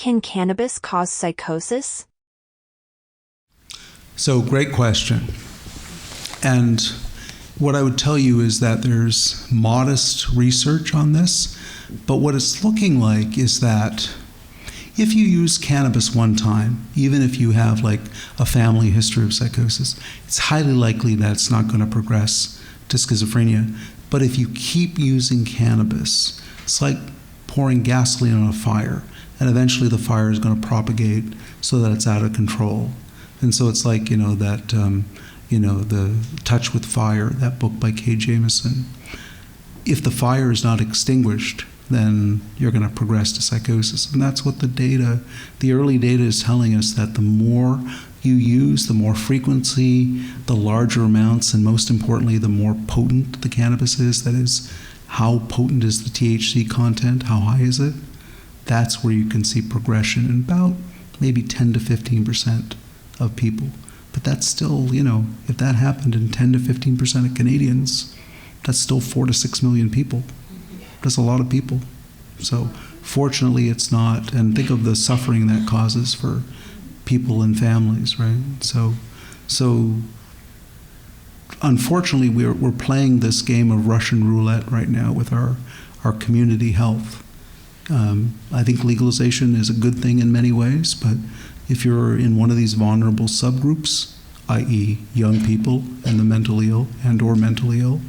Can cannabis cause psychosis? So, great question. And what I would tell you is that there's modest research on this, but what it's looking like is that if you use cannabis one time, even if you have like a family history of psychosis, it's highly likely that it's not going to progress to schizophrenia. But if you keep using cannabis, it's like pouring gasoline on a fire, and eventually the fire is going to propagate so that it's out of control. And so it's like, the Touch with Fire, that book by Kay Jamison. If the fire is not extinguished, then you're going to progress to psychosis. And that's what the early data is telling us, that the more you use, the more frequency, the larger amounts, and most importantly, the more potent the cannabis is. That is, how potent is the THC content? How high is it? That's where you can see progression in about maybe 10 to 15% of people. But that's still, if that happened in 10 to 15% of Canadians, that's still 4 to 6 million people. That's a lot of people. So fortunately it's not, and think of the suffering that causes for people and families, right? So unfortunately we're playing this game of Russian roulette right now with our community health. I think legalization is a good thing in many ways, but if you're in one of these vulnerable subgroups, i.e. young people and the mentally ill or mentally ill,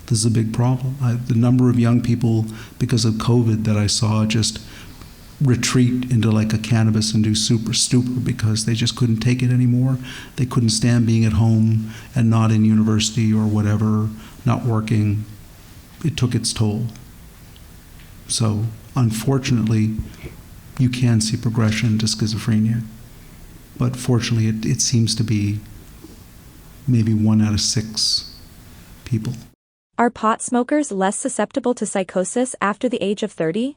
this is a big problem. The number of young people, because of COVID, that I saw just retreat into like a cannabis-induced stupor because they just couldn't take it anymore. They couldn't stand being at home and not in university or whatever, not working. It took its toll. So unfortunately, you can see progression to schizophrenia. But fortunately, it seems to be maybe 1 out of 6 people. Are pot smokers less susceptible to psychosis after the age of 30?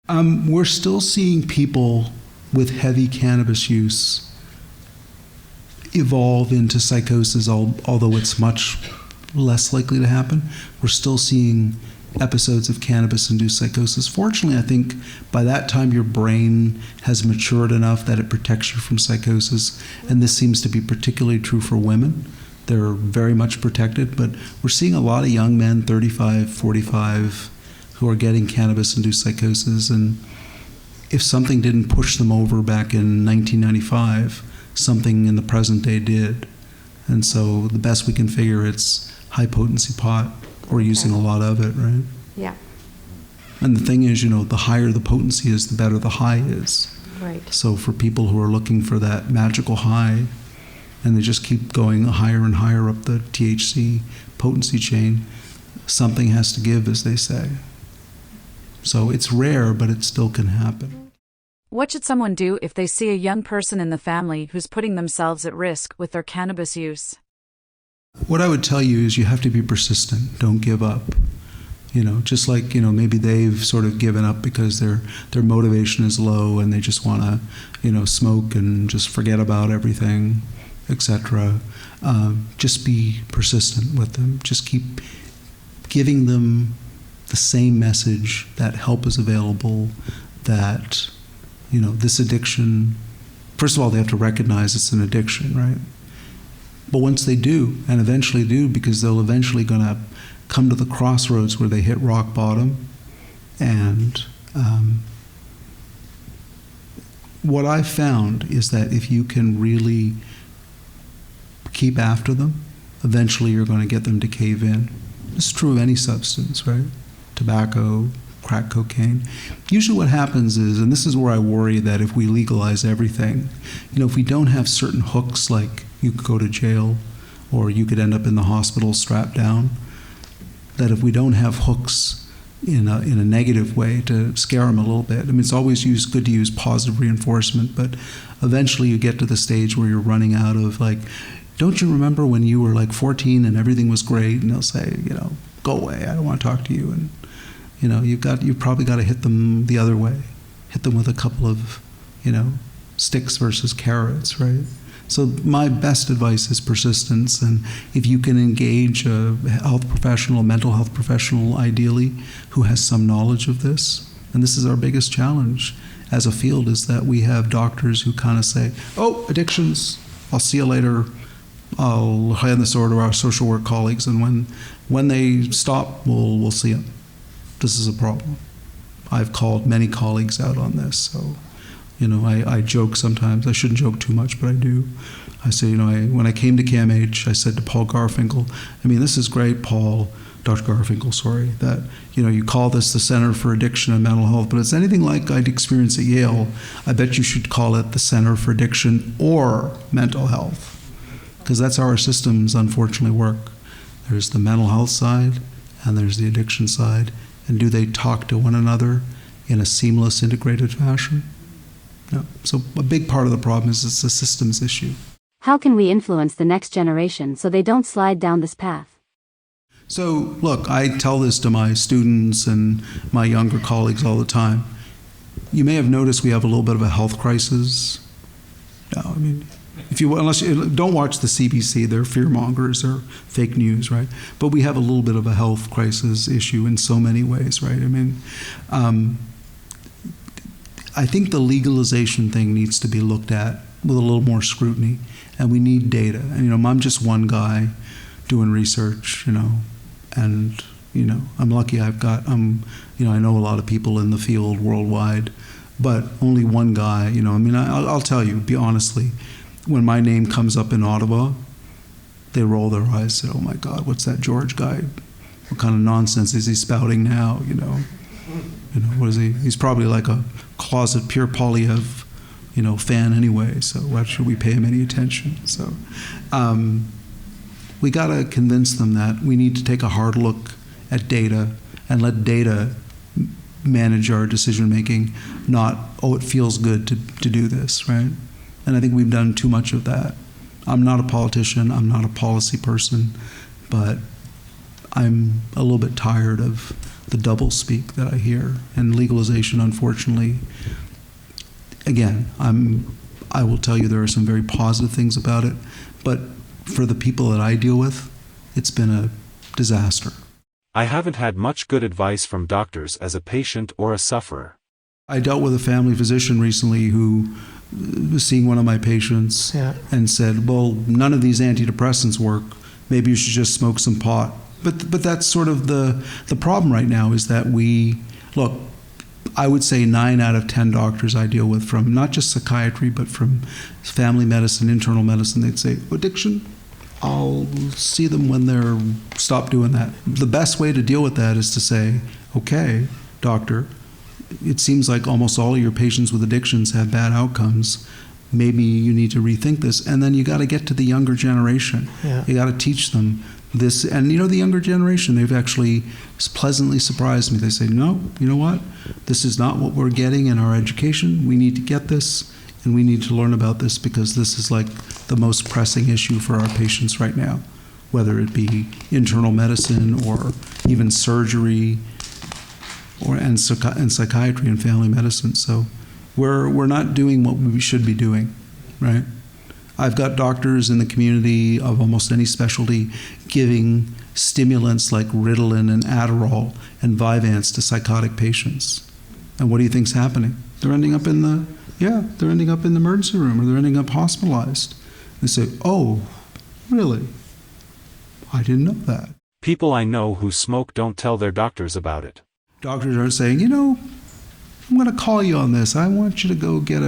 We're still seeing people with heavy cannabis use evolve into psychosis, although it's much less likely to happen. We're still seeing episodes of cannabis-induced psychosis. Fortunately, I think by that time your brain has matured enough that it protects you from psychosis, and this seems to be particularly true for women. They're very much protected, but we're seeing a lot of young men, 35, 45, who are getting cannabis-induced psychosis, and if something didn't push them over back in 1995, something in the present day did. And so the best we can figure, it's high-potency pot, or using a lot of it, right? Yeah. And the thing is, the higher the potency is, the better the high is. Right. So for people who are looking for that magical high, and they just keep going higher and higher up the THC potency chain, something has to give, as they say. So it's rare, but it still can happen. What should someone do if they see a young person in the family who's putting themselves at risk with their cannabis use? What I would tell you is you have to be persistent. Don't give up. Just like, maybe they've sort of given up because their motivation is low and they just want to, smoke and just forget about everything, etc. Just be persistent with them. Just keep giving them the same message that help is available, that, this addiction, first of all, they have to recognize it's an addiction, right? But once they do, and eventually do, because they'll eventually going to come to the crossroads where they hit rock bottom. And what I've found is that if you can really keep after them, eventually you're going to get them to cave in. It's true of any substance, right? Tobacco, crack cocaine. Usually what happens is, and this is where I worry that if we legalize everything, if we don't have certain hooks, like you could go to jail or you could end up in the hospital strapped down, that if we don't have hooks in a negative way to scare them a little bit, it's always good to use positive reinforcement, but eventually you get to the stage where you're running out of, like, don't you remember when you were like 14 and everything was great? And they'll say, go away, I don't want to talk to you. And you've probably got to hit them the other way. Hit them with a couple of, sticks versus carrots, right? So my best advice is persistence, and if you can engage a health professional, a mental health professional ideally, who has some knowledge of this, and this is our biggest challenge. as a field is that we have doctors who kind of say, oh, addictions, I'll see you later. I'll hand this over to our social work colleagues, and when they stop, we'll see them. This is a problem. I've called many colleagues out on this, so I joke sometimes. I shouldn't joke too much, but I do. I say, when I came to CAMH, I said to Paul Garfinkel, this is great, Dr. Garfinkel, sorry, that, you call this the Center for Addiction and Mental Health, but it's anything like I'd experienced at Yale, I bet you should call it the Center for Addiction or Mental Health, because that's how our systems unfortunately work. There's the mental health side and there's the addiction side, and do they talk to one another in a seamless, integrated fashion? No. So a big part of the problem is it's a systems issue. How can we influence the next generation so they don't slide down this path? So, look, I tell this to my students and my younger colleagues all the time. You may have noticed we have a little bit of a health crisis. No, unless you don't watch the CBC, they're fearmongers, they're fake news, right? But we have a little bit of a health crisis issue in so many ways, right? I think the legalization thing needs to be looked at with a little more scrutiny, and we need data. And I'm just one guy doing research, and I'm lucky I know a lot of people in the field worldwide, but only one guy. I'll tell you, be honestly, when my name comes up in Ottawa, they roll their eyes and say, "Oh my God, what's that George guy? What kind of nonsense is he spouting now?" What is he? He's probably like a closet Pierre Poilievre, fan anyway. So why should we pay him any attention? So we got to convince them that we need to take a hard look at data and let data manage our decision making. Not, oh, it feels good to do this, right? And I think we've done too much of that. I'm not a politician. I'm not a policy person, but I'm a little bit tired of the doublespeak that I hear. And legalization, unfortunately, again, I will tell you there are some very positive things about it, but for the people that I deal with, it's been a disaster. I haven't had much good advice from doctors as a patient or a sufferer. I dealt with a family physician recently who was seeing one of my patients and said, well, none of these antidepressants work. Maybe you should just smoke some pot. But that's sort of the problem right now, is that look, I would say 9 out of 10 doctors I deal with, from not just psychiatry, but from family medicine, internal medicine, they'd say, addiction, I'll see them when they're stop doing that. The best way to deal with that is to say, okay, doctor, it seems like almost all of your patients with addictions have bad outcomes. Maybe you need to rethink this. And then you got to get to the younger generation. Yeah. You got to teach them this. And the younger generation, they've actually pleasantly surprised me. They say, no, you know what? This is not what we're getting in our education. We need to get this, and we need to learn about this, because this is like the most pressing issue for our patients right now, whether it be internal medicine or even surgery and psychiatry and family medicine. So we're not doing what we should be doing, right? I've got doctors in the community of almost any specialty giving stimulants like Ritalin and Adderall and Vyvanse to psychotic patients. And what do you think's happening? They're ending up in the emergency room, or they're ending up hospitalized. They say, oh, really? I didn't know that. People I know who smoke don't tell their doctors about it. Doctors are saying, I'm going to call you on this. I want you to go give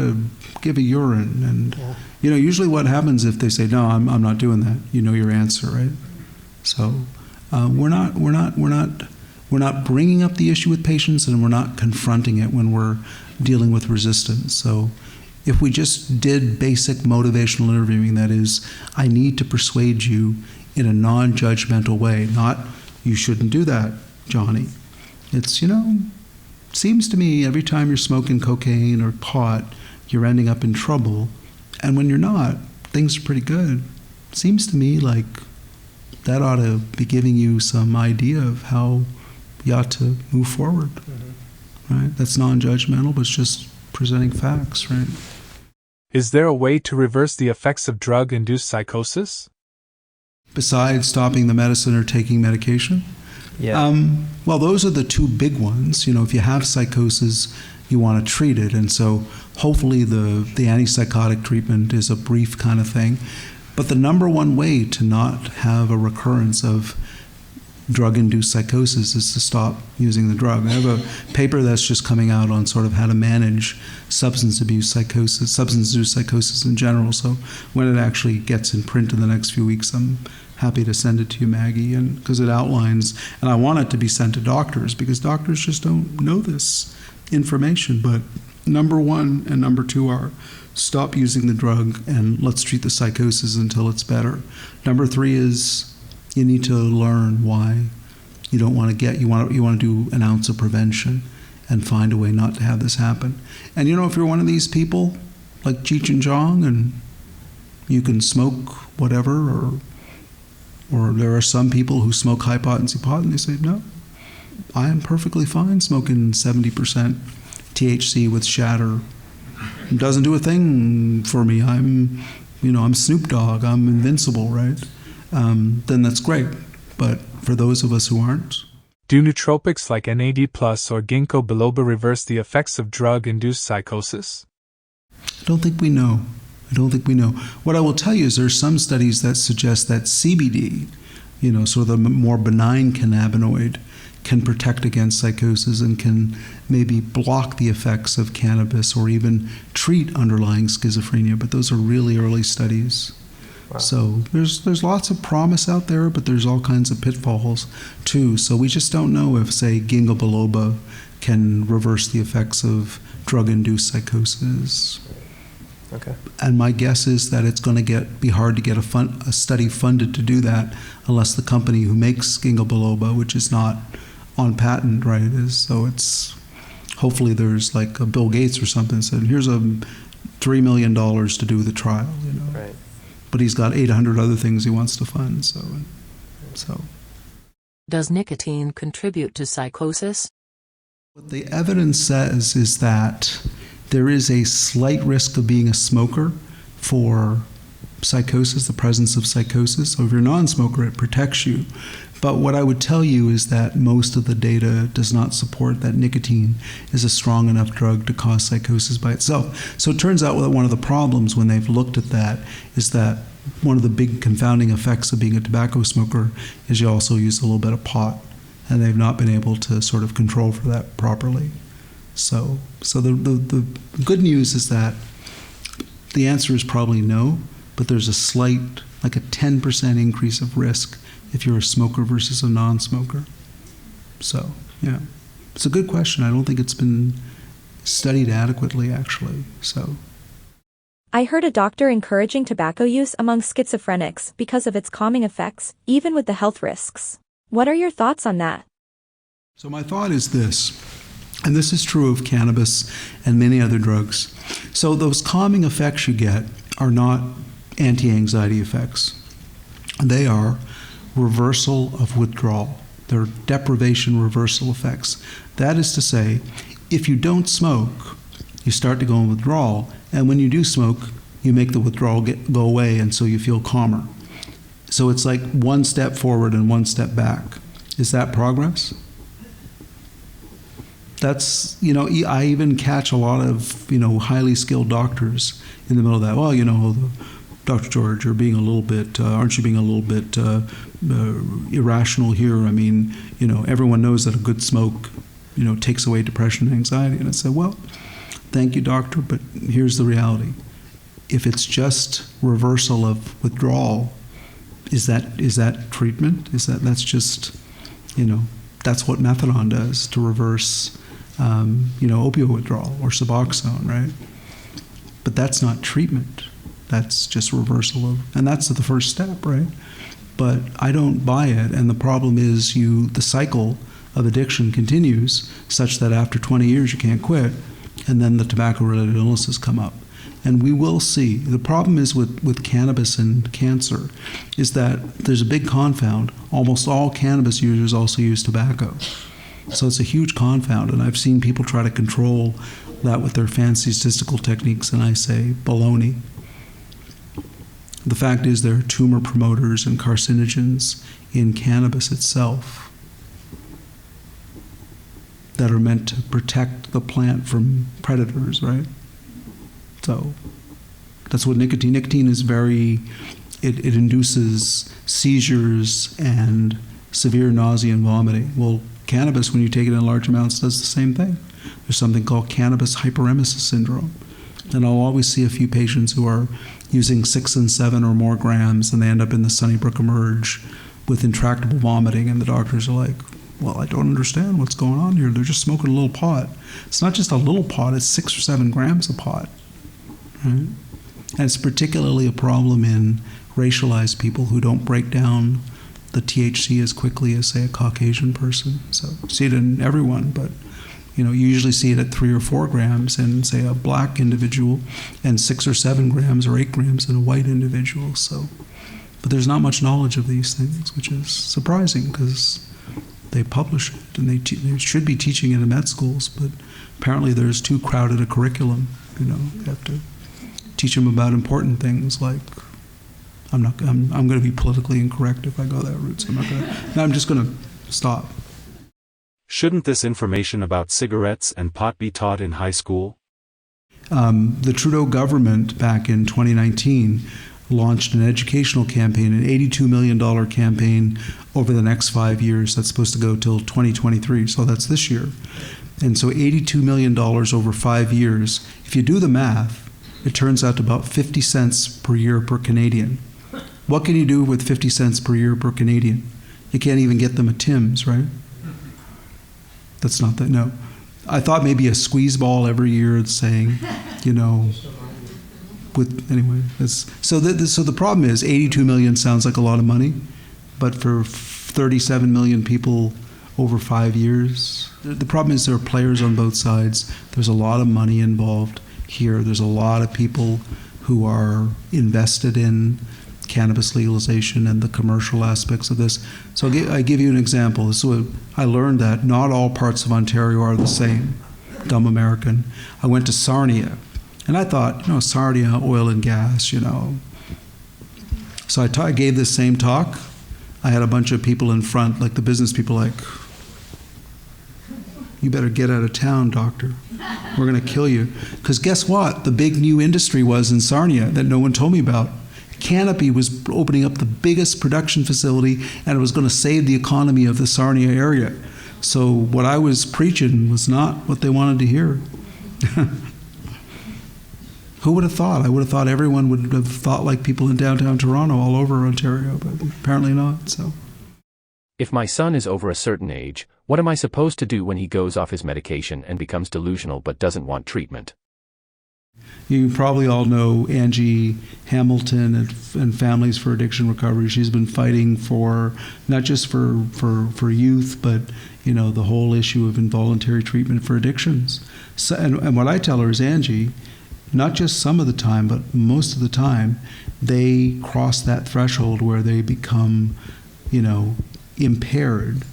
a urine. And, usually what happens if they say, no, I'm not doing that, your answer, right? So we're not bringing up the issue with patients, and we're not confronting it when we're dealing with resistance. So if we just did basic motivational interviewing, that is, I need to persuade you in a non-judgmental way, not, you shouldn't do that, Johnny. It's, seems to me every time you're smoking cocaine or pot, you're ending up in trouble. And when you're not, things are pretty good. Seems to me like that ought to be giving you some idea of how you ought to move forward. Mm-hmm. Right? That's non-judgmental, but it's just presenting facts, right? Is there a way to reverse the effects of drug-induced psychosis? Besides stopping the medicine or taking medication? Yeah. Well, those are the two big ones. If you have psychosis, you want to treat it. And so hopefully the antipsychotic treatment is a brief kind of thing. But the number one way to not have a recurrence of drug-induced psychosis is to stop using the drug. I have a paper that's just coming out on sort of how to manage substance-induced psychosis in general. So when it actually gets in print in the next few weeks, I'm happy to send it to you, Maggie, and because it outlines, and I want it to be sent to doctors because doctors just don't know this information. But number one and number two are stop using the drug and let's treat the psychosis until it's better. Number three is you need to learn why you don't want to get, you want to do an ounce of prevention and find a way not to have this happen. And if you're one of these people like Cheech and Chong and you can smoke whatever, or there are some people who smoke high potency pot and they say, no, I am perfectly fine smoking 70% THC with shatter. It doesn't do a thing for me. I'm Snoop Dogg, I'm invincible, right? Then that's great. But for those of us who aren't. Do nootropics like NAD Plus or ginkgo biloba reverse the effects of drug-induced psychosis? I don't think we know. What I will tell you is there's some studies that suggest that CBD, sort of the more benign cannabinoid, can protect against psychosis and can maybe block the effects of cannabis or even treat underlying schizophrenia. But those are really early studies. Wow. So there's lots of promise out there, but there's all kinds of pitfalls too. So we just don't know if, say, ginkgo biloba can reverse the effects of drug-induced psychosis. Okay. And my guess is that it's going to be hard to get a study funded to do that unless the company who makes ginkgo biloba, which is not on patent, right, hopefully there's like a Bill Gates or something said, here's $3 million to do the trial, Right. But he's got 800 other things he wants to fund, so. Does nicotine contribute to psychosis? What the evidence says is that there is a slight risk of being a smoker for psychosis, the presence of psychosis. So if you're a non-smoker, it protects you. But what I would tell you is that most of the data does not support that nicotine is a strong enough drug to cause psychosis by itself. So it turns out that one of the problems when they've looked at that is that one of the big confounding effects of being a tobacco smoker is you also use a little bit of pot, and they've not been able to sort of control for that properly. So the good news is that the answer is probably no, but there's a slight, like a 10% increase of risk if you're a smoker versus a non-smoker. So, yeah. It's a good question. I don't think it's been studied adequately, actually. So, I heard a doctor encouraging tobacco use among schizophrenics because of its calming effects, even with the health risks. What are your thoughts on that? So my thought is this, and this is true of cannabis and many other drugs. So those calming effects you get are not anti-anxiety effects. They are reversal of withdrawal. They're deprivation reversal effects. That is to say, if you don't smoke, you start to go in withdrawal, and when you do smoke, you make the withdrawal go away, and so you feel calmer. So it's like one step forward and one step back. Is that progress? That's, I even catch a lot of, highly skilled doctors in the middle of that. Well, Dr. George, you're being a little bit, aren't you being a little bit irrational here? I mean, everyone knows that a good smoke, takes away depression and anxiety. And I said, well, thank you, doctor, but here's the reality. If it's just reversal of withdrawal, is that treatment? That's just, that's what methadone does to reverse, opioid withdrawal or Suboxone, right? But that's not treatment. That's just reversal of, and that's the first step, right? But I don't buy it, and the problem is the cycle of addiction continues such that after 20 years you can't quit, and then the tobacco-related illnesses come up. And we will see. The problem is with cannabis and cancer is that there's a big confound. Almost all cannabis users also use tobacco. So it's a huge confound, and I've seen people try to control that with their fancy statistical techniques, and I say, baloney. The fact is there are tumor promoters and carcinogens in cannabis itself that are meant to protect the plant from predators, right? So that's what nicotine is it induces seizures and severe nausea and vomiting. Well, cannabis, when you take it in large amounts, does the same thing. There's something called cannabis hyperemesis syndrome. And I'll always see a few patients who are using 6 and 7 or more grams, and they end up in the Sunnybrook Emerge with intractable vomiting, and the doctors are like, well, I don't understand what's going on here. They're just smoking a little pot. It's not just a little pot, it's 6 or 7 grams a pot. Right? And it's particularly a problem in racialized people who don't break down the THC as quickly as, say, a Caucasian person. So you see it in everyone, but you usually see it at 3 or 4 grams in, say, a black individual, and 6 or 7 grams or 8 grams in a white individual. So, but there's not much knowledge of these things, which is surprising because they publish it and they should be teaching it in med schools, but apparently there's too crowded a curriculum. You have to teach them about important things like, I'm going to be politically incorrect if I go that route, so I'm just going to stop. Shouldn't this information about cigarettes and pot be taught in high school? The Trudeau government back in 2019 launched an educational campaign, an $82 million campaign over the next 5 years. That's supposed to go till 2023, so that's this year. And so $82 million over 5 years. If you do the math, it turns out to about 50 cents per year per Canadian. What can you do with 50 cents per year per Canadian? You can't even get them a Tim's, right? That's not that, no. I thought maybe a squeeze ball every year saying, anyway. So the problem is 82 million sounds like a lot of money, but for 37 million people over 5 years, the problem is there are players on both sides. There's a lot of money involved here. There's a lot of people who are invested in cannabis legalization and the commercial aspects of this. So I give you an example. This is what I learned, that not all parts of Ontario are the same. Dumb American. I went to Sarnia, and I thought, Sarnia, oil and gas, So I gave this same talk. I had a bunch of people in front, like the business people, like, you better get out of town, doctor. We're going to kill you. Because guess what? The big new industry was in Sarnia that no one told me about. Canopy was opening up the biggest production facility, and it was going to save the economy of the Sarnia area. So what I was preaching was not what they wanted to hear. Who would have thought? I would have thought everyone would have thought like people in downtown Toronto all over Ontario, but apparently not. So, if my son is over a certain age, what am I supposed to do when he goes off his medication and becomes delusional but doesn't want treatment? You probably all know Angie Hamilton and Families for Addiction Recovery. She's been fighting for, not just for youth, but the whole issue of involuntary treatment for addictions. So, and what I tell her is, Angie, not just some of the time, but most of the time, they cross that threshold where they become, impaired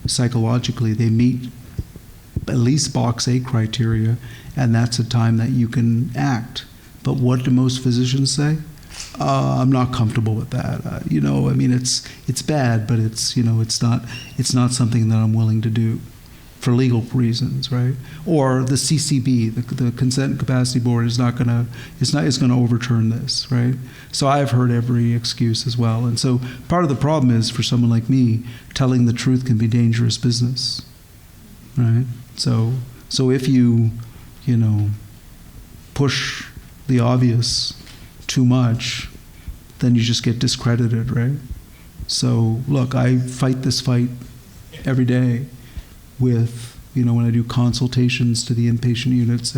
psychologically. They meet at least box A criteria, and that's a time that you can act. But what do most physicians say? I'm not comfortable with that. It's bad, but it's not something that I'm willing to do for legal reasons, right? Or the CCB, the Consent Capacity Board, is going to overturn this, right? So I've heard every excuse as well. And so part of the problem is, for someone like me, telling the truth can be dangerous business, right? So if you push the obvious too much, then you just get discredited, right? So look, I fight this fight every day with, when I do consultations to the inpatient units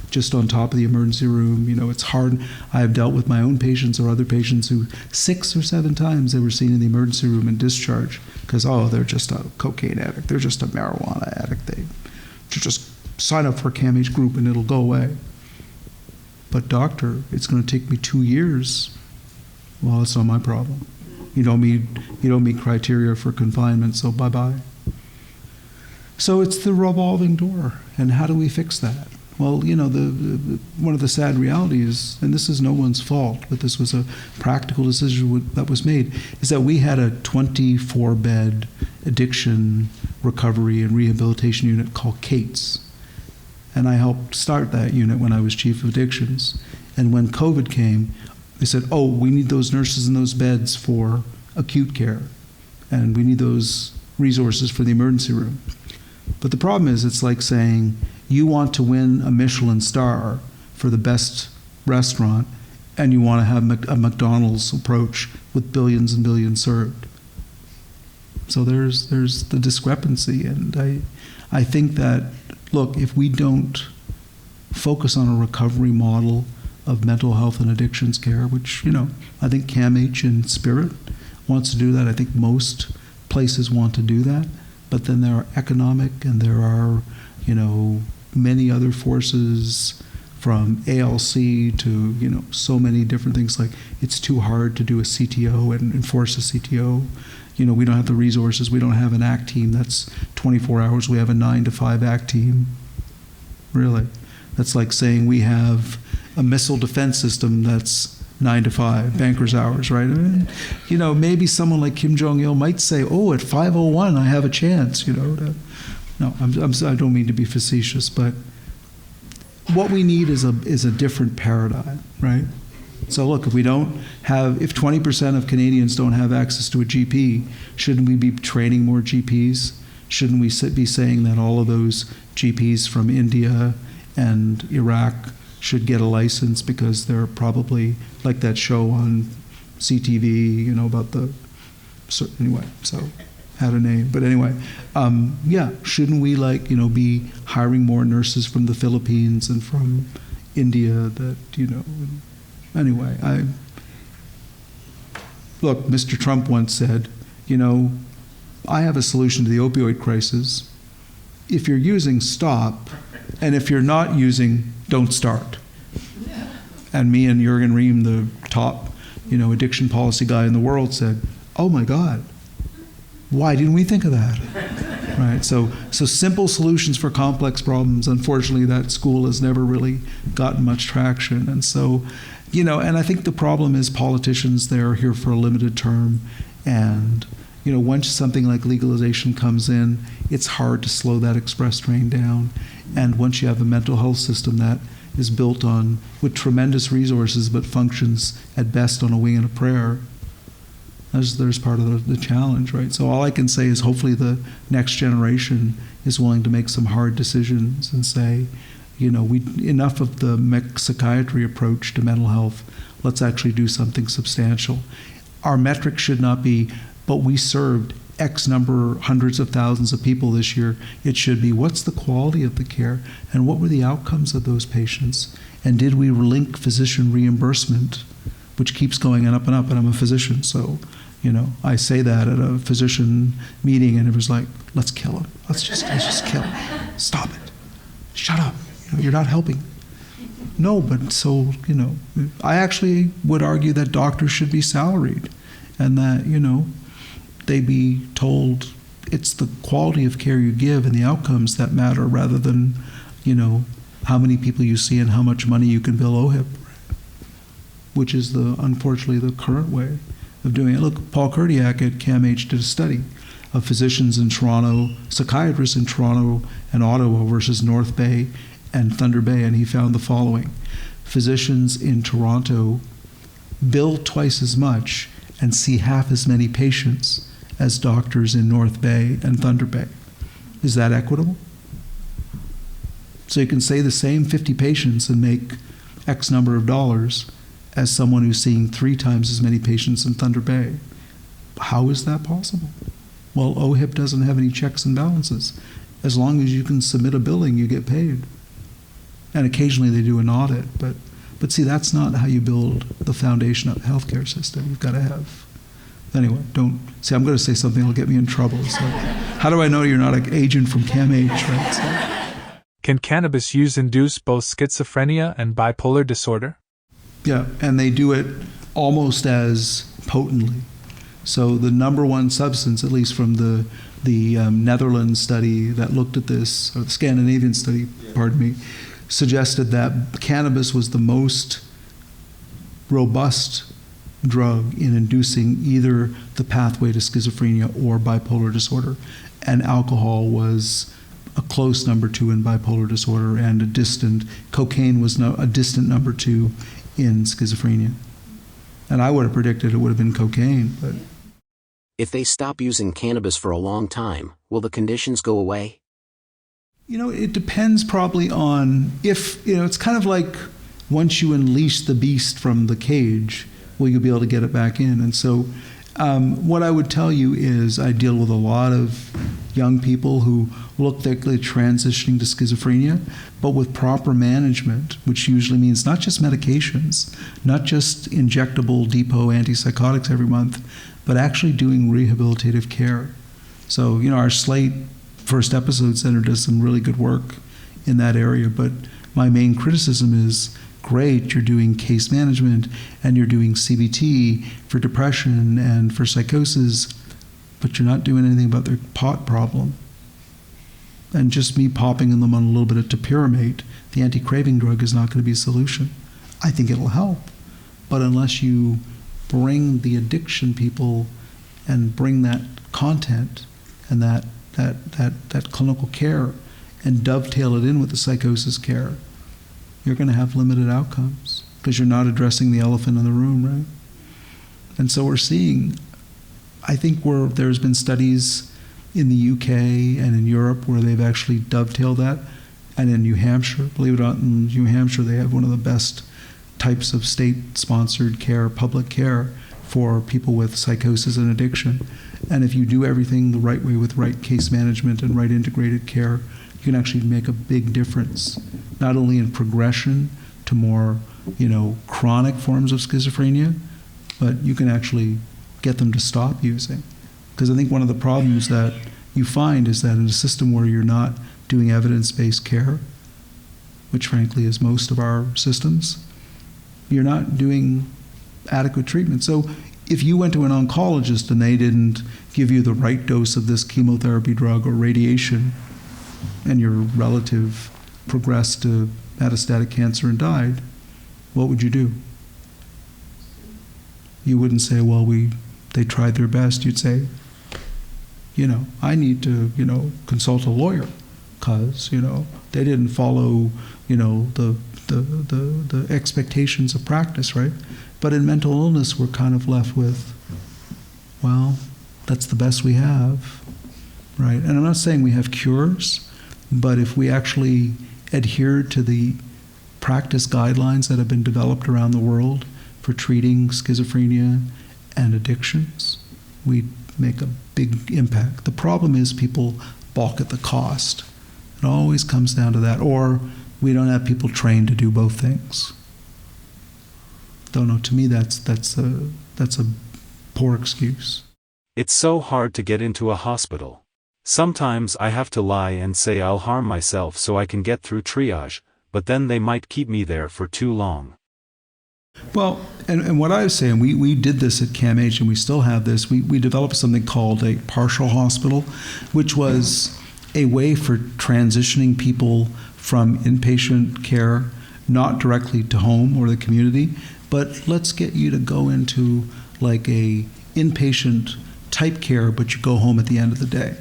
just on top of the emergency room. It's hard. I have dealt with my own patients or other patients who 6 or 7 times they were seen in the emergency room and discharged because, they're just a cocaine addict. They're just a marijuana addict. They should just sign up for a CAMH group and it'll go away. But doctor, it's going to take me 2 years. Well, it's not my problem. You don't meet criteria for confinement, so bye-bye. So it's the revolving door. And how do we fix that? Well, one of the sad realities, and this is no one's fault, but this was a practical decision that was made, is that we had a 24-bed addiction recovery and rehabilitation unit called CATES. And I helped start that unit when I was chief of addictions. And when COVID came, they said, oh, we need those nurses in those beds for acute care, and we need those resources for the emergency room. But the problem is, it's like saying you want to win a Michelin star for the best restaurant, and you want to have a McDonald's approach with billions and billions served. So there's the discrepancy, and I think that, look, if we don't focus on a recovery model of mental health and addictions care, which, I think CAMH in spirit wants to do that. I think most places want to do that. But then there are economic and there are, many other forces, from ALC to, so many different things. Like, it's too hard to do a CTO and enforce a CTO. We don't have the resources. We don't have an ACT team that's 24 hours. We have a 9 to 5 ACT team. Really. That's like saying we have a missile defense system that's 9 to 5, banker's hours, right? Maybe someone like Kim Jong-il might say, oh, at 5:01 I have a chance, No, I don't mean to be facetious, but what we need is a different paradigm, right? So look, if 20% of Canadians don't have access to a GP, shouldn't we be training more GPs? Shouldn't we be saying that all of those GPs from India and Iraq should get a license because they're probably, like that show on CTV, about anyway, so had a name. But anyway, shouldn't we be hiring more nurses from the Philippines and from India that, anyway, look, Mr. Trump once said, I have a solution to the opioid crisis. If you're using, stop, and if you're not using, don't start. And me and Jürgen Rehm, the top, addiction policy guy in the world, said, oh my God, why didn't we think of that? Right? So simple solutions for complex problems, unfortunately, that school has never really gotten much traction. And so, and I think the problem is politicians, they're here for a limited term. And, once something like legalization comes in, it's hard to slow that express train down. And once you have a mental health system that is built with tremendous resources but functions at best on a wing and a prayer, there's part of the challenge, right? So all I can say is hopefully the next generation is willing to make some hard decisions and say, enough of the psychiatry approach to mental health. Let's actually do something substantial. Our metric should not be, but we served X number, hundreds of thousands of people this year. It should be, what's the quality of the care and what were the outcomes of those patients? And did we link physician reimbursement, which keeps going up and up, and I'm a physician, so, I say that at a physician meeting and it was like, let's kill him. Let's just kill him. Stop it. Shut up. You're not helping. No, but so, I actually would argue that doctors should be salaried and that, they be told it's the quality of care you give and the outcomes that matter rather than, how many people you see and how much money you can bill OHIP, which is unfortunately the current way of doing it. Look, Paul Kurdiak at CAMH did a study of physicians in Toronto, psychiatrists in Toronto and Ottawa versus North Bay and Thunder Bay, and he found the following. Physicians in Toronto bill twice as much and see half as many patients as doctors in North Bay and Thunder Bay. Is that equitable? So you can say the same 50 patients and make X number of dollars as someone who's seeing 3 times as many patients in Thunder Bay. How is that possible? Well, OHIP doesn't have any checks and balances. As long as you can submit a billing, you get paid. And occasionally they do an audit, but see, that's not how you build the foundation of the healthcare system. You've got to have. Anyway, I'm going to say something that'll get me in trouble. So, how do I know you're not an agent from CAMH, right? So. Can cannabis use induce both schizophrenia and bipolar disorder? Yeah, and they do it almost as potently. So the number one substance, at least from the Netherlands study that looked at this, or the Scandinavian study, pardon me, suggested that cannabis was the most robust drug in inducing either the pathway to schizophrenia or bipolar disorder. And alcohol was a close number 2 in bipolar disorder, and cocaine was a distant number 2 in schizophrenia. And I would have predicted it would have been cocaine, but... If they stop using cannabis for a long time, will the conditions go away? It depends probably on if, it's kind of like once you unleash the beast from the cage, will you be able to get it back in? And so what I would tell you is I deal with a lot of young people who look like they're transitioning to schizophrenia, but with proper management, which usually means not just medications, not just injectable depot antipsychotics every month, but actually doing rehabilitative care. So, our Slate First Episode Center does some really good work in that area, but my main criticism is, great, you're doing case management and you're doing CBT for depression and for psychosis, but you're not doing anything about their pot problem. And just me popping them on a little bit of topiramate, the anti-craving drug, is not going to be a solution. I think it'll help, but unless you bring the addiction people and bring that content and that clinical care and dovetail it in with the psychosis care, you're going to have limited outcomes because you're not addressing the elephant in the room, right? And so we're seeing, I think there's been studies in the UK and in Europe where they've actually dovetailed that. And in New Hampshire, believe it or not, in New Hampshire, they have one of the best types of state-sponsored care, public care for people with psychosis and addiction. And if you do everything the right way with right case management and right integrated care, you can actually make a big difference, not only in progression to more, chronic forms of schizophrenia, but you can actually get them to stop using. Because I think one of the problems that you find is that in a system where you're not doing evidence-based care, which frankly is most of our systems, you're not doing adequate treatment. So if you went to an oncologist and they didn't give you the right dose of this chemotherapy drug or radiation, and your relative progressed to metastatic cancer and died, what would you do? You wouldn't say, well, they tried their best. You'd say, I need to, consult a lawyer because, they didn't follow, the expectations of practice, right? But in mental illness, we're kind of left with, well, that's the best we have, right? And I'm not saying we have cures, but if we actually adhere to the practice guidelines that have been developed around the world for treating schizophrenia and addictions, we make a big impact. The problem is people balk at the cost. It always comes down to that. Or we don't have people trained to do both things. Don't know. To me, that's a poor excuse. It's so hard to get into a hospital. Sometimes I have to lie and say I'll harm myself so I can get through triage, but then they might keep me there for too long. Well, and what I was saying, we did this at CAMH, and we still have this. We developed something called a partial hospital, which was a way for transitioning people from inpatient care, not directly to home or the community, but let's get you to go into like a inpatient type care, but you go home at the end of the day.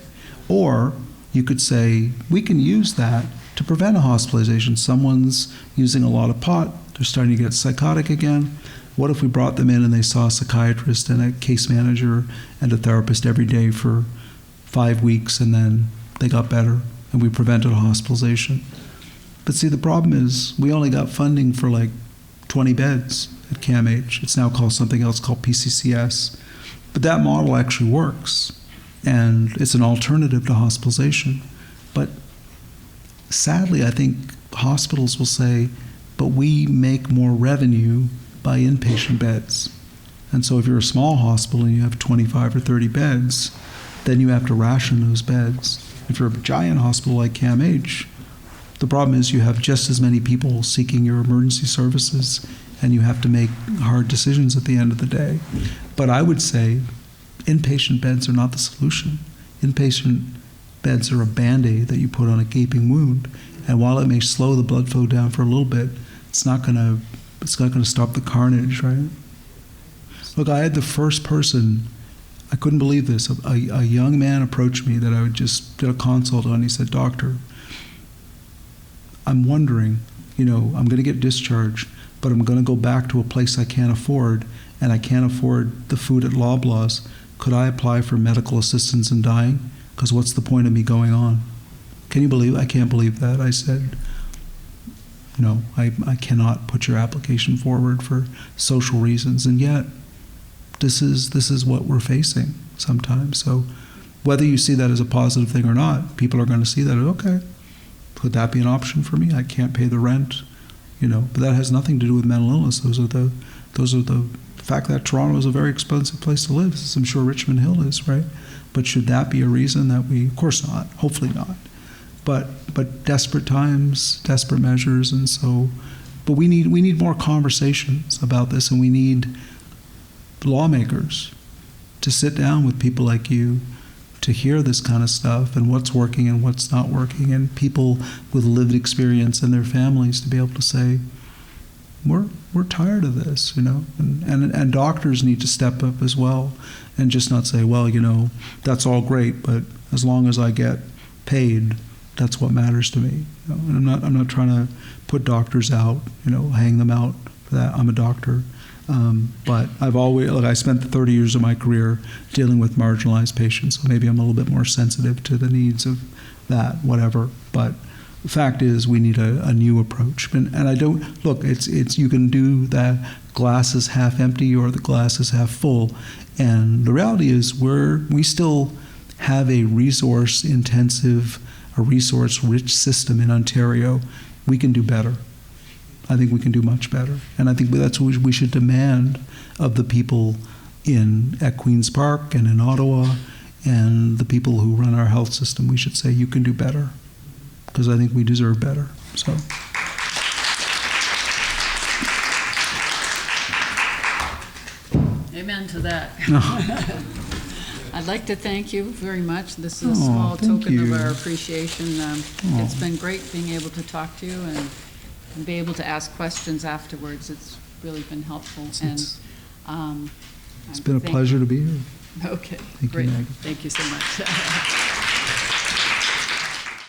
Or you could say, we can use that to prevent a hospitalization. Someone's using a lot of pot, they're starting to get psychotic again. What if we brought them in and they saw a psychiatrist and a case manager and a therapist every day for 5 weeks, and then they got better and we prevented a hospitalization? But see, the problem is we only got funding for like 20 beds at CAMH. It's now called something else called PCCS. But that model actually works, and it's an alternative to hospitalization. But sadly, I think hospitals will say, but we make more revenue by inpatient beds. And so if you're a small hospital and you have 25 or 30 beds, then you have to ration those beds. If you're a giant hospital like CAMH, the problem is you have just as many people seeking your emergency services, and you have to make hard decisions at the end of the day. But I would say inpatient beds are not the solution. Inpatient beds are a Band-Aid that you put on a gaping wound. And while it may slow the blood flow down for a little bit, it's not going to stop the carnage, right? Look, I had the first person, I couldn't believe this, a young man approached me that I just did a consult on. He said, "Doctor, I'm wondering, I'm going to get discharged, but I'm going to go back to a place I can't afford, and I can't afford the food at Loblaws. Could I apply for medical assistance in dying? Because what's the point of me going on?" Can you believe? I can't believe that. I said, "No, I cannot put your application forward for social reasons." And yet, this is what we're facing sometimes. So whether you see that as a positive thing or not, people are going to see that, okay, could that be an option for me? I can't pay the rent, but that has nothing to do with mental illness. Those are the fact that Toronto is a very expensive place to live, as I'm sure Richmond Hill is, right? But should that be a reason that we, of course not, hopefully not. But desperate times, desperate measures, and so, but we need more conversations about this, and we need lawmakers to sit down with people like you to hear this kind of stuff and what's working and what's not working, and people with lived experience and their families to be able to say, we're tired of this, and doctors need to step up as well and just not say, well, that's all great, but as long as I get paid, that's what matters to me. And I'm not trying to put doctors out, hang them out for that. I'm a doctor. But I've always, I spent 30 years of my career dealing with marginalized patients, so maybe I'm a little bit more sensitive to the needs of that, whatever. But the fact is, we need a new approach. And I don't, look, it's you can do that glass is half empty or the glass is half full. And the reality is we still have a resource-intensive, a resource-rich system in Ontario. We can do better. I think we can do much better. And I think that's what we should demand of the people at Queen's Park and in Ottawa and the people who run our health system. We should say, you can do better, because I think we deserve better. So. Amen to that. I'd like to thank you very much. This is a small token of our appreciation. It's been great being able to talk to you and be able to ask questions afterwards. It's really been helpful. It's been a pleasure to be here. Okay, great. Thank you so much.